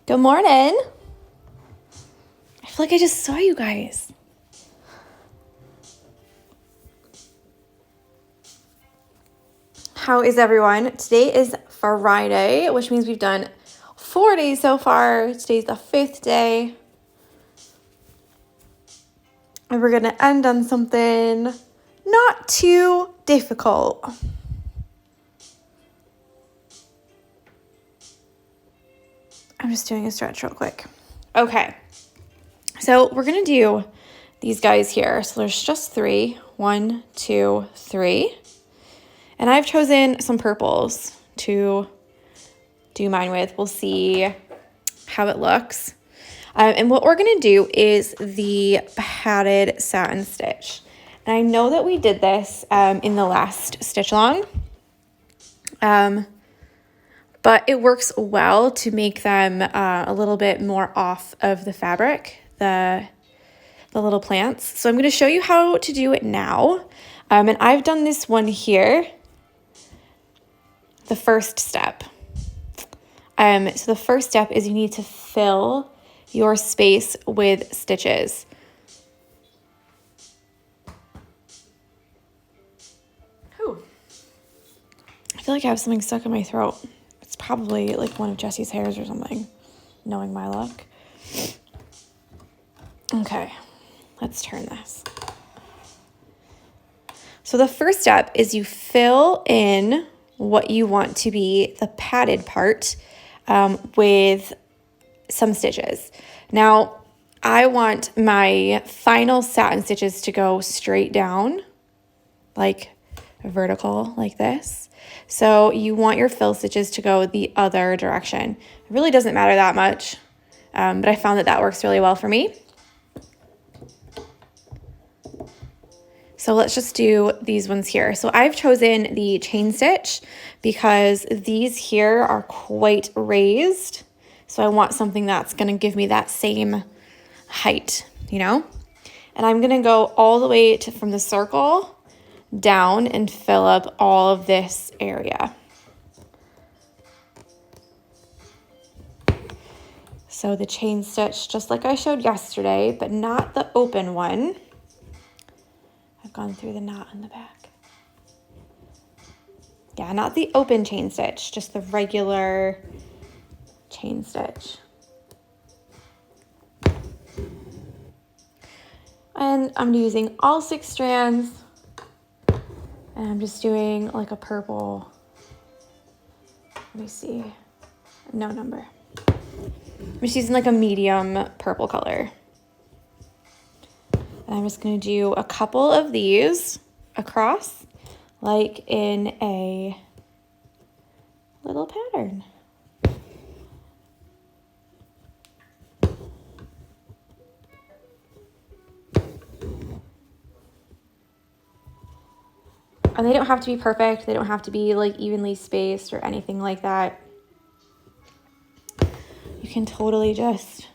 Good morning. I feel like I just saw you guys. How is everyone? Today is Friday, which means we've done 4 days so far. Today's the 5th day. And we're going to end on something not too difficult. I'm just doing a stretch real quick. Okay. So we're going to do these guys here. So there's just 3. 1, 2, 3. And I've chosen some purples to do mine with. We'll see how it looks. And what we're going to do is the padded satin stitch. And I know that we did this in the last stitch along. But it works well to make them a little bit more off of the fabric, the little plants. So I'm going to show you how to do it now. And I've done this one here, the first step. So the first step is you need to fill your space with stitches. Whew. I feel like I have something stuck in my throat. It's probably like one of Jessie's hairs or something, knowing my luck. Okay, let's turn this. So the first step is you fill in what you want to be the padded part with some stitches. Now, I want my final satin stitches to go straight down, like vertical, like this. So you want your fill stitches to go the other direction. It really doesn't matter that much, but I found that that works really well for me. So let's just do these ones here. So I've chosen the chain stitch because these here are quite raised. So I want something that's going to give me that same height, you know? And I'm going to go all the way from the circle down and fill up all of this area. So the chain stitch, just like I showed yesterday, but not the open one. I've gone through the knot in the back. Yeah, not the open chain stitch, just the regular chain stitch. And I'm using all 6 strands. And I'm just doing like a purple, let me see, no number. I'm just using like a medium purple color. And I'm just going to do a couple of these across, like in a little pattern. And they don't have to be perfect. They don't have to be like evenly spaced or anything like that. You can totally just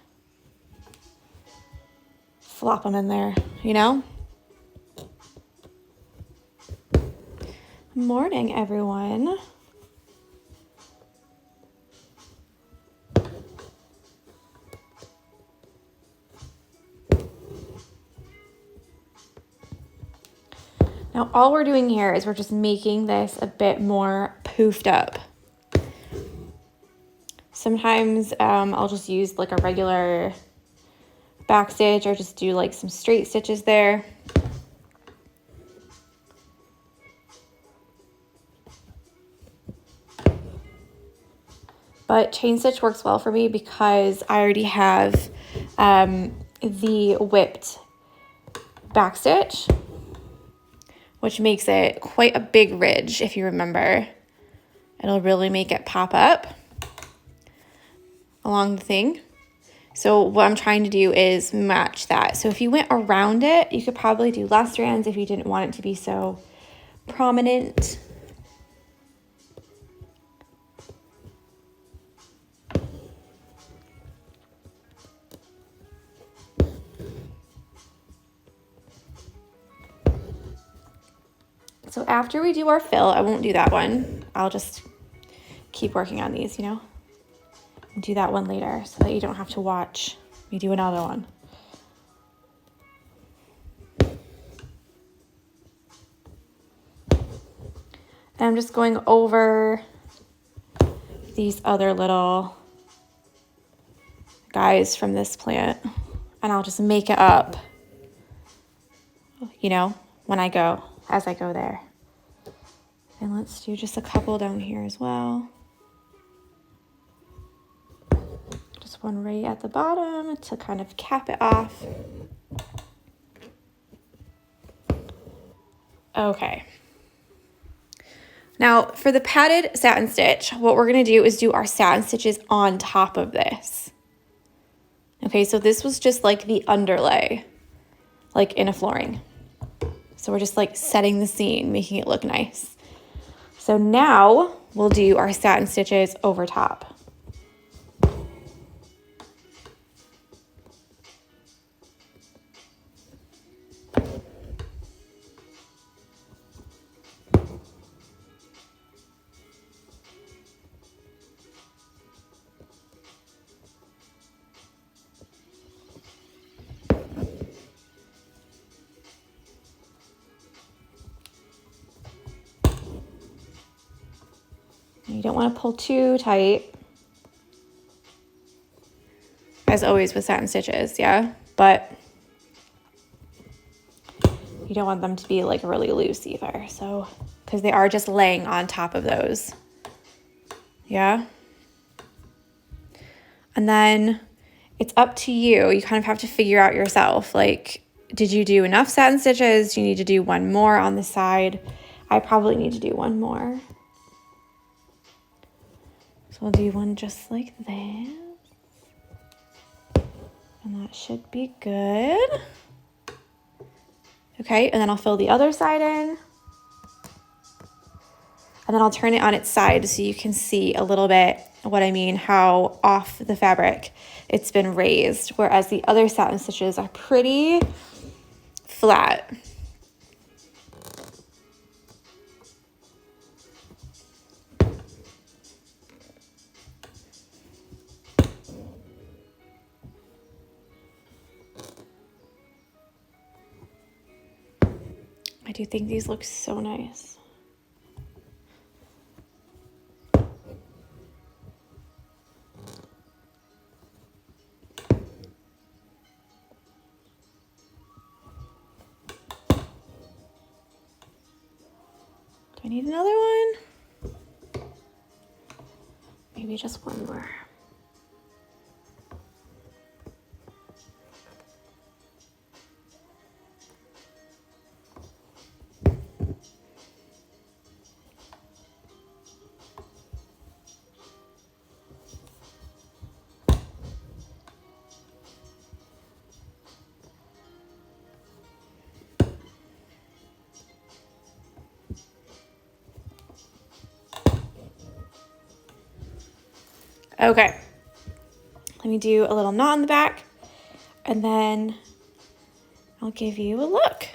flop them in there, you know? Morning, everyone. Now, all we're doing here is we're just making this a bit more poofed up. Sometimes I'll just use like a regular back stitch or just do like some straight stitches there. But chain stitch works well for me because I already have the whipped back stitch, which makes it quite a big ridge, if you remember. It'll really make it pop up along the thing. So what I'm trying to do is match that. So if you went around it, you could probably do less strands if you didn't want it to be so prominent. So after we do our fill, I won't do that one. I'll just keep working on these, you know. do that one later so that you don't have to watch me do another one. And I'm just going over these other little guys from this plant, and I'll just make it up, you know, as I go there. And let's do just a couple down here as well. Just one right at the bottom to kind of cap it off. Okay. Now for the padded satin stitch, what we're gonna do is do our satin stitches on top of this. Okay, so this was just like the underlay, like in a flooring. So we're just like setting the scene, making it look nice. So now we'll do our satin stitches over top. You don't want to pull too tight, as always with satin stitches, yeah? But you don't want them to be like really loose either, so, because they are just laying on top of those, yeah? And then it's up to you. You kind of have to figure out yourself, like, did you do enough satin stitches? Do you need to do one more on the side? I probably need to do one more. So we'll do one just like this. And that should be good. Okay, and then I'll fill the other side in. And then I'll turn it on its side so you can see a little bit what I mean, how off the fabric it's been raised, whereas the other satin stitches are pretty flat. I do think these look so nice. Do I need another one? Maybe just one more. Okay, let me do a little knot in the back, and then I'll give you a look.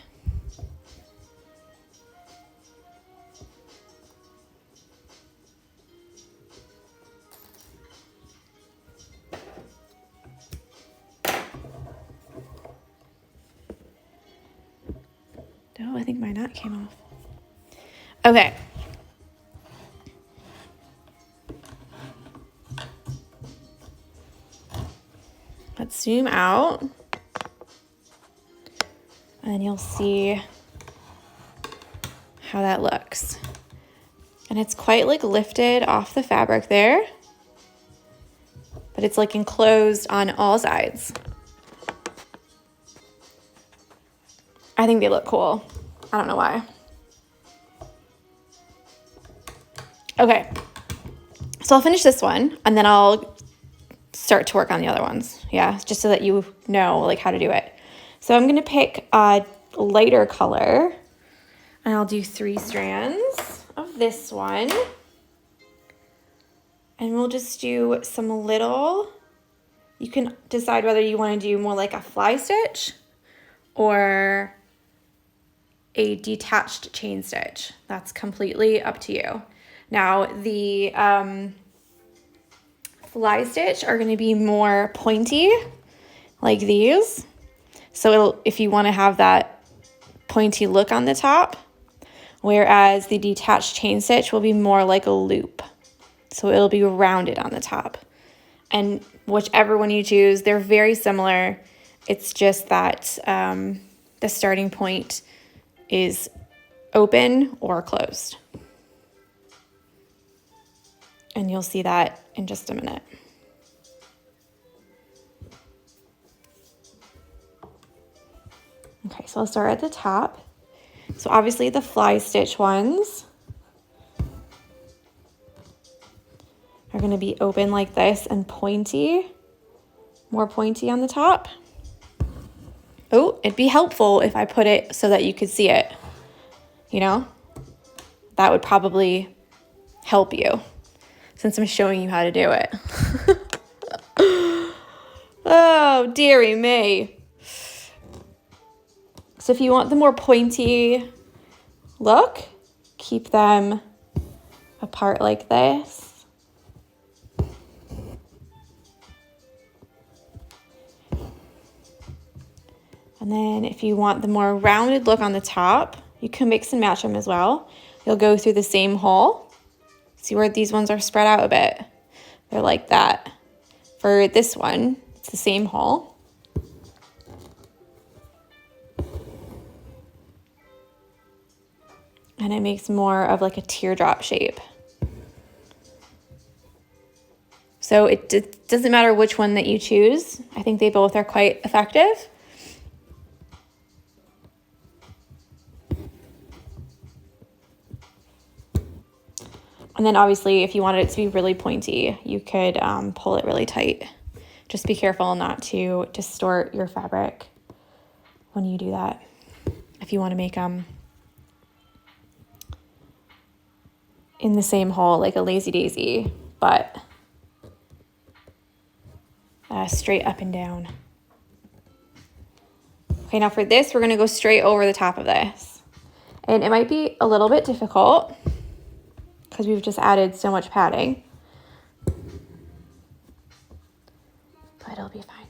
Oh, I think my knot came off. Okay. Let's zoom out, and you'll see how that looks. And it's quite like lifted off the fabric there, but it's like enclosed on all sides. I think they look cool. I don't know why. Okay, so I'll finish this one and then I'll start to work on the other ones. Yeah, just so that you know like how to do it. So I'm gonna pick a lighter color and I'll do 3 strands of this one. And we'll just do some little, you can decide whether you want to do more like a fly stitch or a detached chain stitch. That's completely up to you. Now the fly stitch are going to be more pointy, like these. So if you want to have that pointy look on the top, whereas the detached chain stitch will be more like a loop. So it'll be rounded on the top. And whichever one you choose, they're very similar. It's just that the starting point is open or closed. And you'll see that in just a minute. Okay, so I'll start at the top. So obviously the fly stitch ones are going to be open like this and pointy, more pointy on the top. Oh, it'd be helpful if I put it so that you could see it, you know? That would probably help you since I'm showing you how to do it. Oh, dearie me. So if you want the more pointy look, keep them apart like this. And then if you want the more rounded look on the top, you can mix and match them as well. You'll go through the same hole. See where these ones are spread out a bit? They're like that. For this one, it's the same hole. And it makes more of like a teardrop shape. So it doesn't matter which one that you choose. I think they both are quite effective. And then obviously if you wanted it to be really pointy, you could pull it really tight. Just be careful not to distort your fabric when you do that. If you want to make them in the same hole like a lazy daisy, but straight up and down. Okay, now for this, we're gonna go straight over the top of this. And it might be a little bit difficult because we've just added so much padding, but it'll be fine.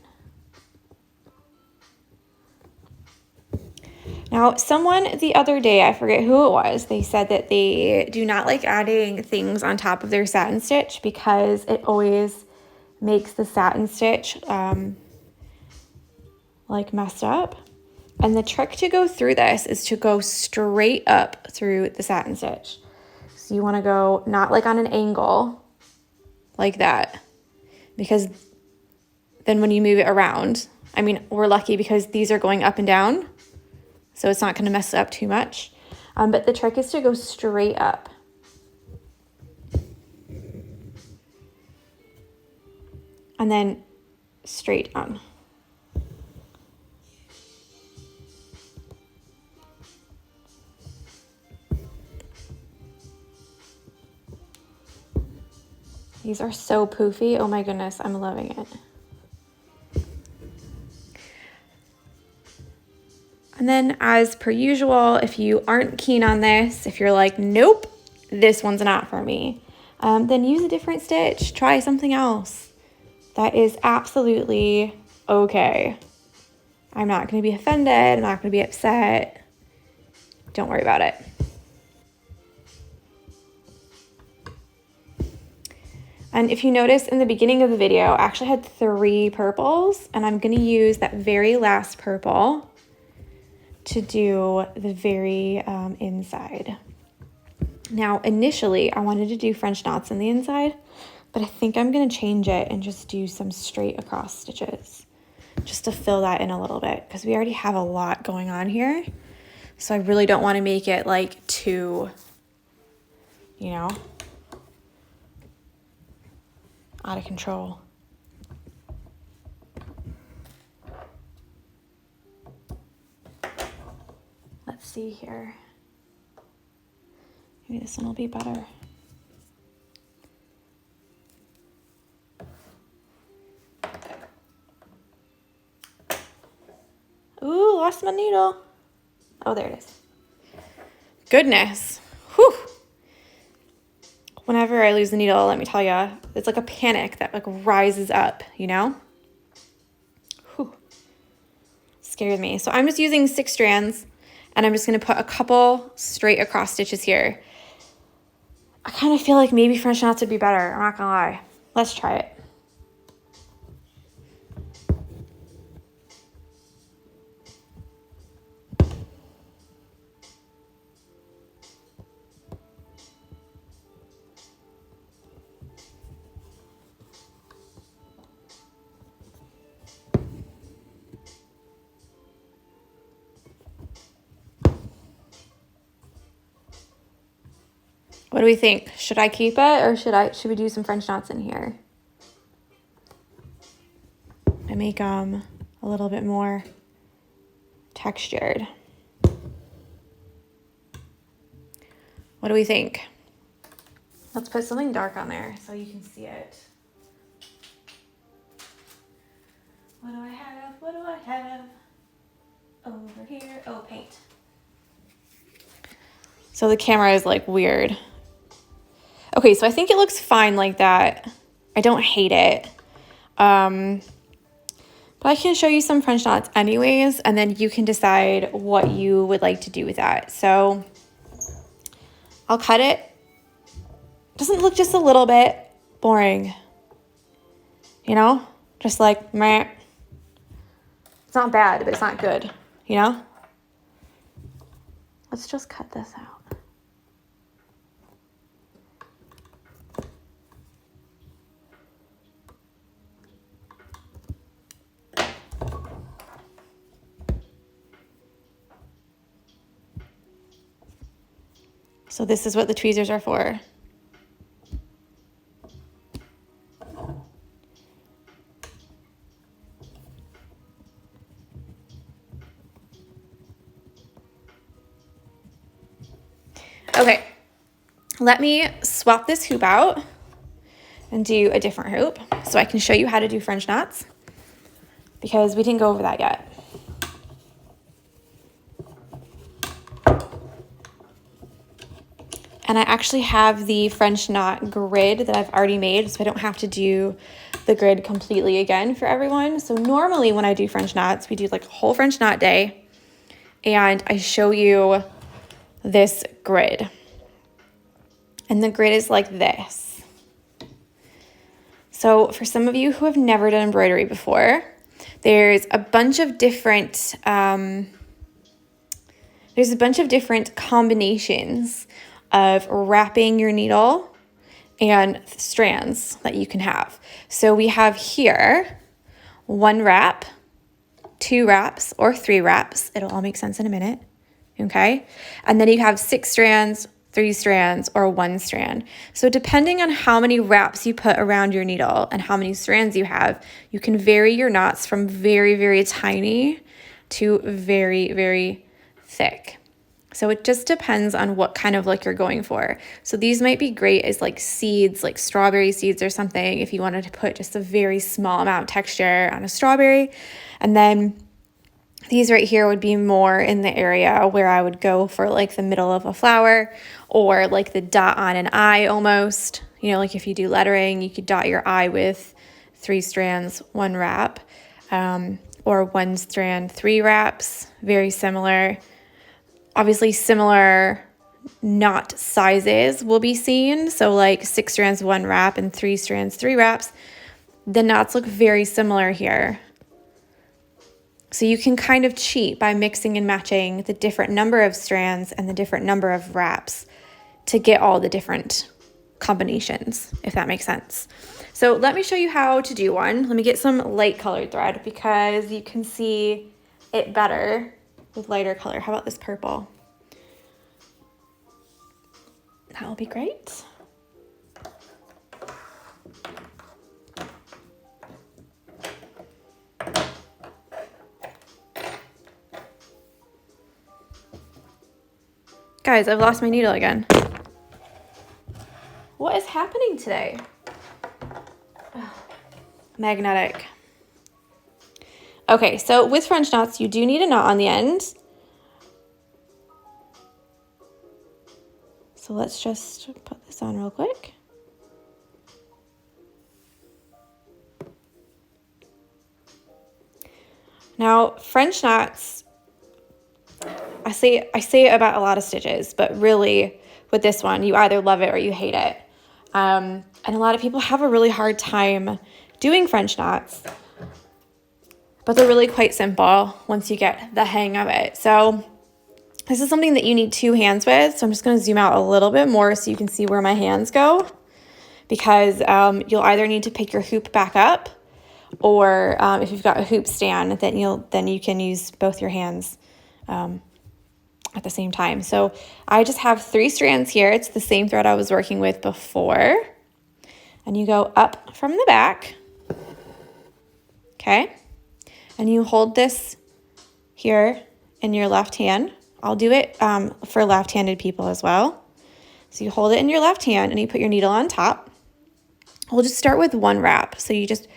Now, someone the other day, I forget who it was, they said that they do not like adding things on top of their satin stitch because it always makes the satin stitch like messed up. And the trick to go through this is to go straight up through the satin stitch. So you want to go not like on an angle like that, because then when you move it around, I mean, we're lucky because these are going up and down, so it's not going to mess it up too much. But the trick is to go straight up. And then straight down. These are so poofy. Oh my goodness, I'm loving it. And then as per usual, if you aren't keen on this, if you're like, nope, this one's not for me, then use a different stitch, try something else. That is absolutely okay. I'm not going to be offended. I'm not going to be upset. Don't worry about it. And if you notice in the beginning of the video, I actually had 3 purples, and I'm going to use that very last purple to do the very inside. Now, initially, I wanted to do French knots in the inside, but I think I'm going to change it and just do some straight across stitches just to fill that in a little bit, because we already have a lot going on here. So I really don't want to make it like too, you know, out of control. Let's see here. Maybe this one will be better. Ooh, lost my needle. Oh, there it is. Goodness. Whew. whenever I lose the needle, let me tell you, it's like a panic that like rises up, you know? Whew. Scared me. So I'm just using 6 strands, and I'm just going to put a couple straight across stitches here. I kind of feel like maybe French knots would be better. I'm not going to lie. Let's try it. What do we think? Should I keep it, or should we do some French knots in here? I make them a little bit more textured. What do we think? Let's put something dark on there so you can see it. What do I have? What do I have? Over here. Oh, paint. So the camera is like weird. Okay, so I think it looks fine like that. I don't hate it. But I can show you some French knots anyways, and then you can decide what you would like to do with that. So I'll cut it. Doesn't look just a little bit boring? You know? Just like, meh. It's not bad, but it's not good. You know? Let's just cut this out. So this is what the tweezers are for. Okay, let me swap this hoop out and do a different hoop so I can show you how to do French knots, because we didn't go over that yet. And I actually have the French knot grid that I've already made, so I don't have to do the grid completely again for everyone. So normally when I do French knots, we do like a whole French knot day, and I show you this grid. And the grid is like this. So for some of you who have never done embroidery before, there's a bunch of different combinations of wrapping your needle and strands that you can have. So we have here 1 wrap, 2 wraps, or 3 wraps. It'll all make sense in a minute, okay? And then you have 6 strands, 3 strands, or 1 strand. So depending on how many wraps you put around your needle and how many strands you have, you can vary your knots from very, very tiny to very, very thick. So it just depends on what kind of look you're going for. So these might be great as like seeds, like strawberry seeds or something, if you wanted to put just a very small amount of texture on a strawberry. And then these right here would be more in the area where I would go for like the middle of a flower, or like the dot on an eye almost. You know, like if you do lettering, you could dot your eye with 3 strands, 1 wrap, or 1 strand, 3 wraps, very similar. Obviously similar knot sizes will be seen. So like 6 strands, 1 wrap, and 3 strands, 3 wraps. The knots look very similar here. So you can kind of cheat by mixing and matching the different number of strands and the different number of wraps to get all the different combinations, if that makes sense. So let me show you how to do one. Let me get some light colored thread because you can see it better with lighter color. How about this purple? That will be great. Guys, I've lost my needle again. What is happening today? Ugh. Magnetic. Okay, so with French knots, you do need a knot on the end. So let's just put this on real quick. Now, French knots, I say it about a lot of stitches, but really with this one, you either love it or you hate it. And a lot of people have a really hard time doing French knots, but they're really quite simple once you get the hang of it. So this is something that you need two hands with. So I'm just going to zoom out a little bit more so you can see where my hands go, because you'll either need to pick your hoop back up, or if you've got a hoop stand, then you can use both your hands at the same time. So I just have 3 strands here. It's the same thread I was working with before. And you go up from the back. Okay. And you hold this here in your left hand. I'll do it for left-handed people as well. So you hold it in your left hand and you put your needle on top. We'll just start with one wrap. So you just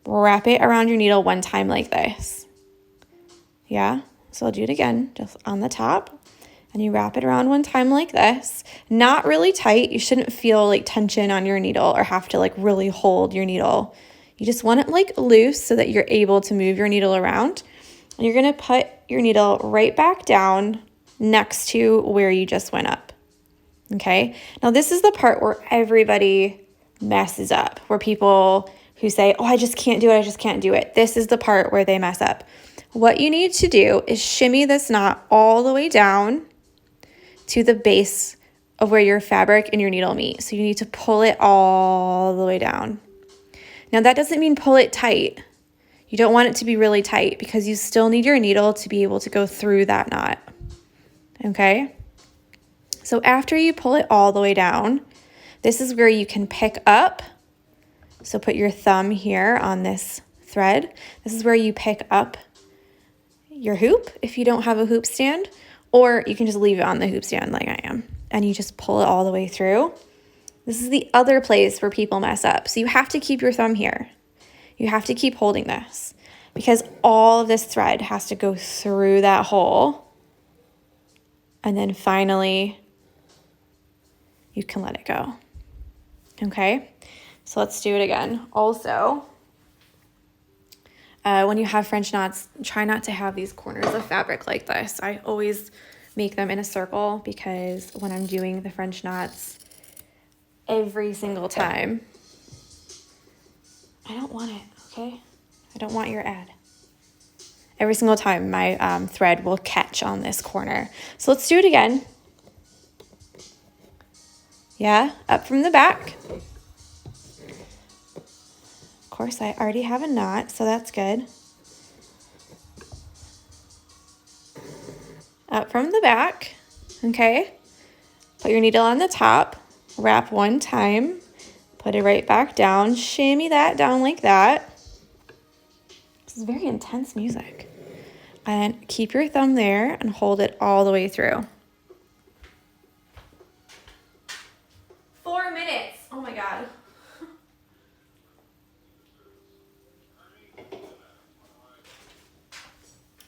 wrap it around your needle one time like this. Yeah. So I'll do it again, just on the top. And you wrap it around one time like this. Not really tight. You shouldn't feel like tension on your needle or have to like really hold your needle. You just want it like loose so that you're able to move your needle around. And you're going to put your needle right back down next to where you just went up. Okay. Now this is the part where everybody messes up, where people who say, oh, I just can't do it. I just can't do it. This is the part where they mess up. What you need to do is shimmy this knot all the way down to the base of where your fabric and your needle meet. So you need to pull it all the way down. Now that doesn't mean pull it tight. You don't want it to be really tight because you still need your needle to be able to go through that knot. Okay? So after you pull it all the way down, this is where you can pick up. So put your thumb here on this thread. This is where you pick up your hoop if you don't have a hoop stand, or you can just leave it on the hoop stand like I am, and you just pull it all the way through. This is the other place where people mess up. So you have to keep your thumb here. You have to keep holding this because all of this thread has to go through that hole, and then finally you can let it go. Okay, so let's do it again. Also, when you have French knots, try not to have these corners of fabric like this. I always make them in a circle because when I'm doing the French knots, every single time, I don't want it, okay? I don't want your ad. Every single time my thread will catch on this corner. So let's do it again. Yeah, up from the back. Of course, I already have a knot, so that's good. Up from the back, okay? Put your needle on the top, wrap one time, put it right back down, shimmy that down like that. This is very intense music. And keep your thumb there and hold it all the way through. 4 minutes, oh my God.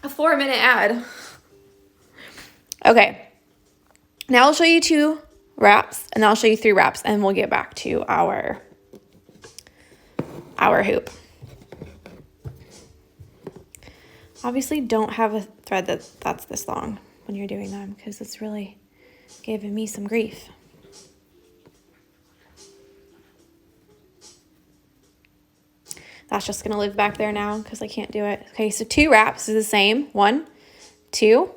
A 4-minute ad. Okay, now I'll show you 2 wraps, and then I'll show you 3 wraps, and we'll get back to our hoop. Obviously, don't have a thread that's this long when you're doing them because it's really giving me some grief. That's just going to live back there now because I can't do it. Okay, so 2 wraps is the same. 1, 2.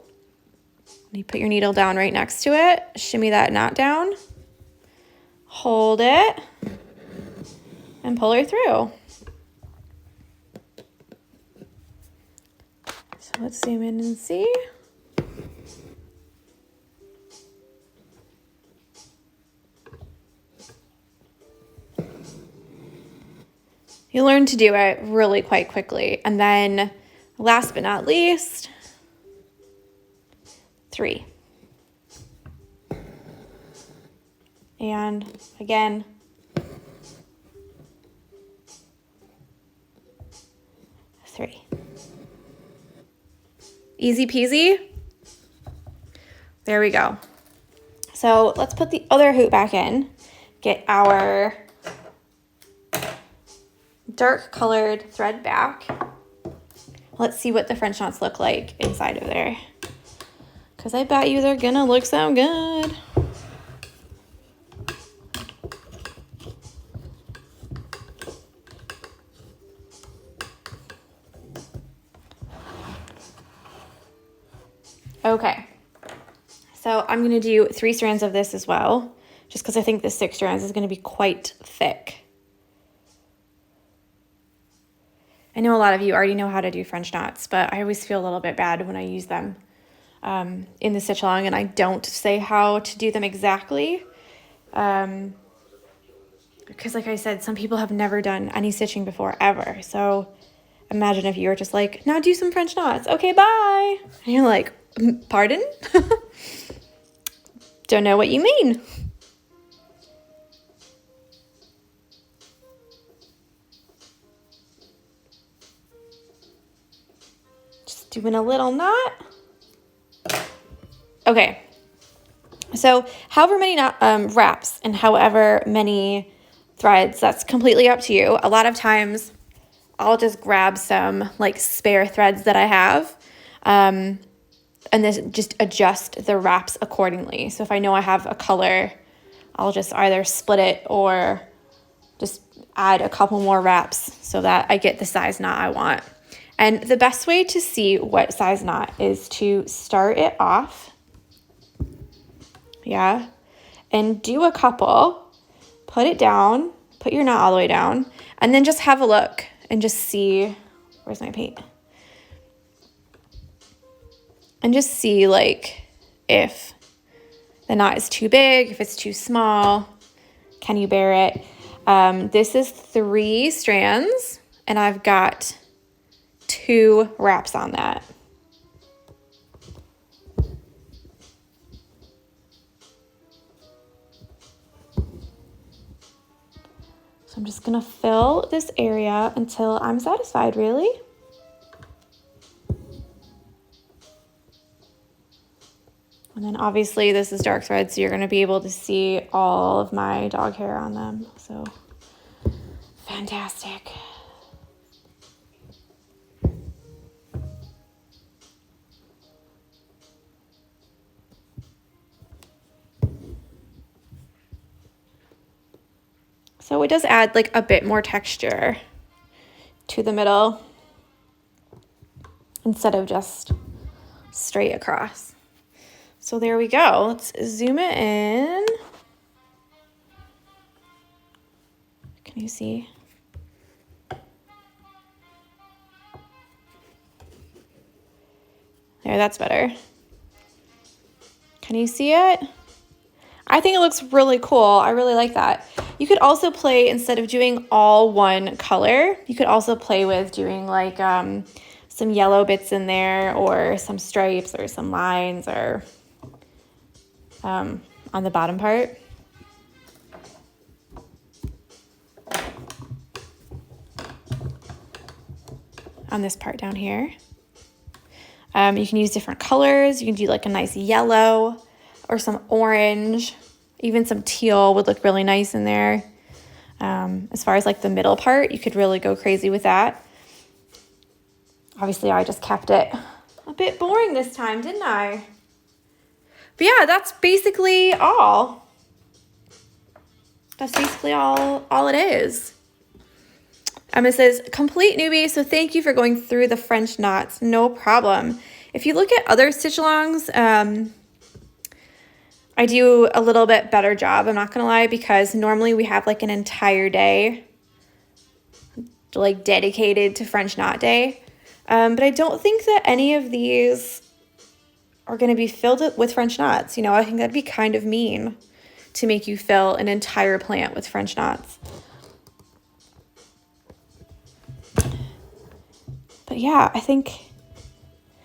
You put your needle down right next to it. Shimmy that knot down. Hold it. And pull her through. So let's zoom in and see. You learn to do it really quite quickly. And then last but not least, 3. And again, 3. Easy peasy. There we go. So let's put the other hoop back in. Get our dark colored thread back. let's see what the French knots look like inside of there. Because I bet you they're gonna look so good. Okay, so I'm gonna do 3 strands of this as well, just because I think the 6 strands is gonna be quite thick. I know a lot of you already know how to do French knots, but I always feel a little bit bad when I use them in the stitch along and I don't say how to do them exactly. Because like I said, some people have never done any stitching before ever. So imagine if you were just like, now do some French knots. Okay, bye. And you're like, pardon? Don't know what you mean. Just doing a little knot. Okay. So however many wraps and however many threads, that's completely up to you. A lot of times I'll just grab some like spare threads that I have and then just adjust the wraps accordingly. So if I know I have a color, I'll just either split it or just add a couple more wraps so that I get the size knot I want. And the best way to see what size knot is to start it off, yeah, and do a couple, put it down, put your knot all the way down, and then just have a look and just see, where's my paint? And just see like if the knot is too big, if it's too small, can you bear it? This is 3 strands and I've got 2 wraps on that. So I'm just gonna fill this area until I'm satisfied, really. And then obviously this is dark thread, so you're gonna be able to see all of my dog hair on them. So fantastic. So it does add like a bit more texture to the middle instead of just straight across. So there we go. Let's zoom it in. Can you see? There, that's better. Can you see it? I think it looks really cool. I really like that. You could also play, instead of doing all one color, you could also play with doing like some yellow bits in there or some stripes or some lines or on the bottom part. On this part down here. You can use different colors. You can do like a nice yellow or some orange, even some teal would look really nice in there. As far as like the middle part, you could really go crazy with that. Obviously, I just kept it a bit boring this time, didn't I? But yeah, that's basically all. That's basically all it is. It says, complete newbie, so thank you for going through the French knots. No problem. If you look at other stitch-alongs, I do a little bit better job, I'm not going to lie, because normally we have like an entire day like dedicated to French knot day. But I don't think that any of these are going to be filled with French knots. You know, I think that'd be kind of mean to make you fill an entire plant with French knots. But yeah, I think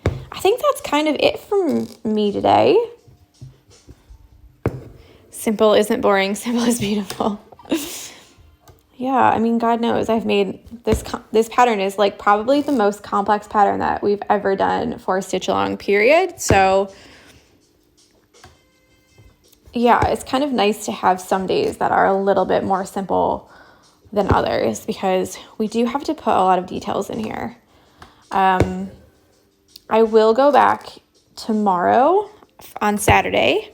that's kind of it from me today. Simple isn't boring. Simple is beautiful. Yeah, I mean, God knows I've made this pattern is like probably the most complex pattern that we've ever done for a stitch along period. So yeah, it's kind of nice to have some days that are a little bit more simple than others because we do have to put a lot of details in here. I will go back tomorrow on Saturday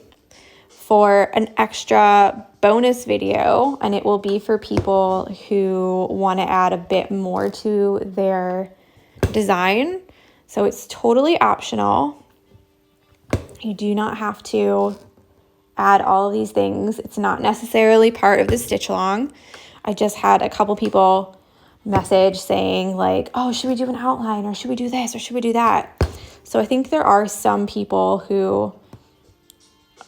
for an extra bonus video, and it will be for people who want to add a bit more to their design. So it's totally optional. You do not have to add all of these things. It's not necessarily part of the stitch along. I just had a couple people message saying like, oh, should we do an outline, or should we do this, or should we do that? So I think there are some people who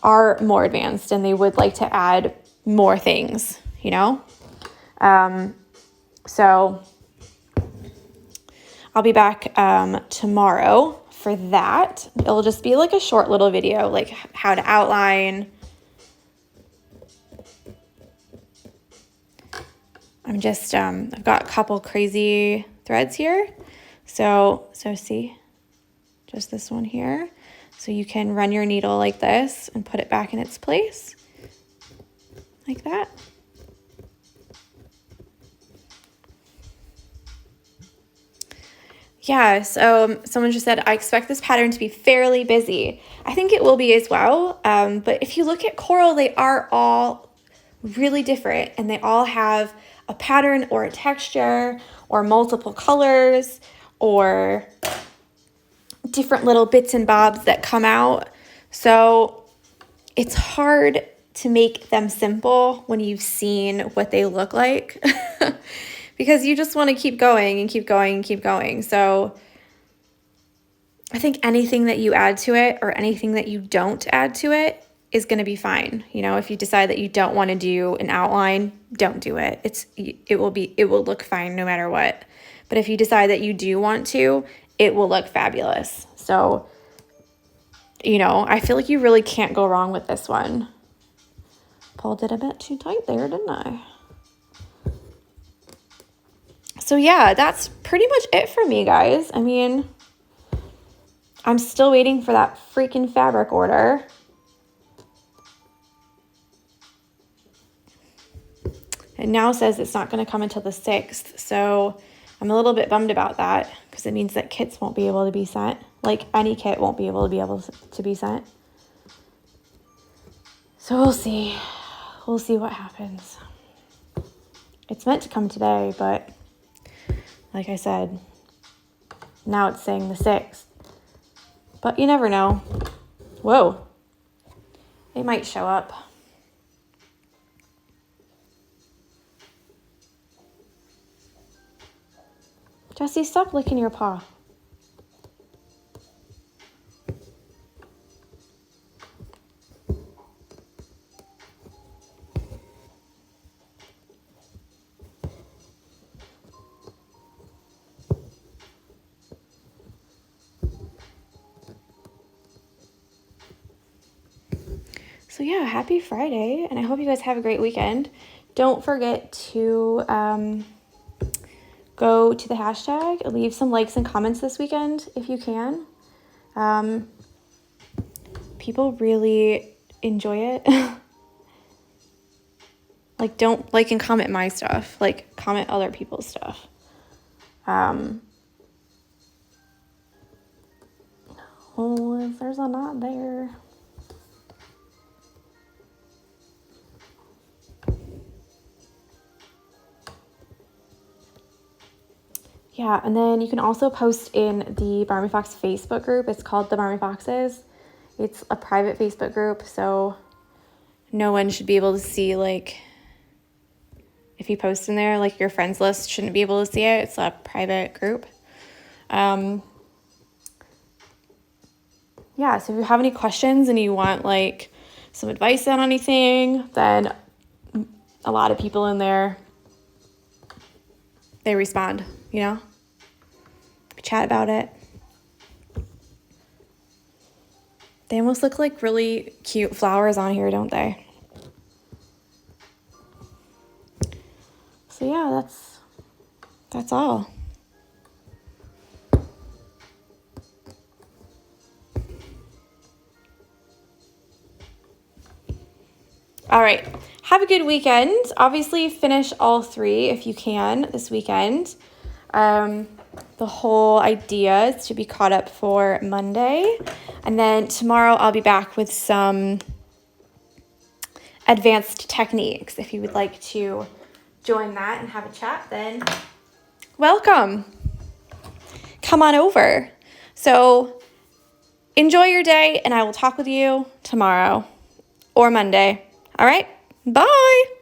are more advanced and they would like to add more things, you know? So I'll be back tomorrow for that. It'll just be like a short little video, like how to outline. I'm just, I've got a couple crazy threads here. So see, just this one here. So you can run your needle like this and put it back in its place, like that. Yeah, so someone just said, I expect this pattern to be fairly busy. I think it will be as well. But if you look at coral, they are all really different, and they all have a pattern or a texture or multiple colors or different little bits and bobs that come out. So it's hard to make them simple when you've seen what they look like because you just want to keep going and keep going and keep going. So I think anything that you add to it or anything that you don't add to it is going to be fine. You know, if you decide that you don't want to do an outline, don't do it. It will look fine no matter what. But if you decide that you do want to, it will look fabulous. So, you know, I feel like you really can't go wrong with this one. Pulled it a bit too tight there, didn't I? So yeah, that's pretty much it for me, guys. I mean, I'm still waiting for that freaking fabric order. It now says it's not going to come until the 6th. So I'm a little bit bummed about that because it means that kits won't be able to be sent. Like any kit won't be able to be sent. So we'll see. We'll see what happens. It's meant to come today, but like I said, now it's saying the 6th. But you never know. Whoa. It might show up. Jessie, stop licking your paw. So yeah, happy Friday, and I hope you guys have a great weekend. Don't forget to go to the hashtag, leave some likes and comments this weekend if you can. People really enjoy it. Like, don't like and comment my stuff. Like, comment other people's stuff. Oh, if there's a knot there. Yeah, and then you can also post in the Barmy Fox Facebook group. It's called the Barmy Foxes. It's a private Facebook group, so no one should be able to see, like, if you post in there, like, your friends list shouldn't be able to see it. It's a private group. Yeah, so if you have any questions and you want, like, some advice on anything, then a lot of people in there, they respond, you know? We chat about it. They almost look like really cute flowers on here, don't they? So yeah, that's all. All right, have a good weekend. Obviously, finish all 3 if you can this weekend. the whole idea is to be caught up for Monday. And then tomorrow I'll be back with some advanced techniques. If you would like to join that and have a chat, then welcome. Come on over. So enjoy your day, and I will talk with you tomorrow or Monday. All right, bye.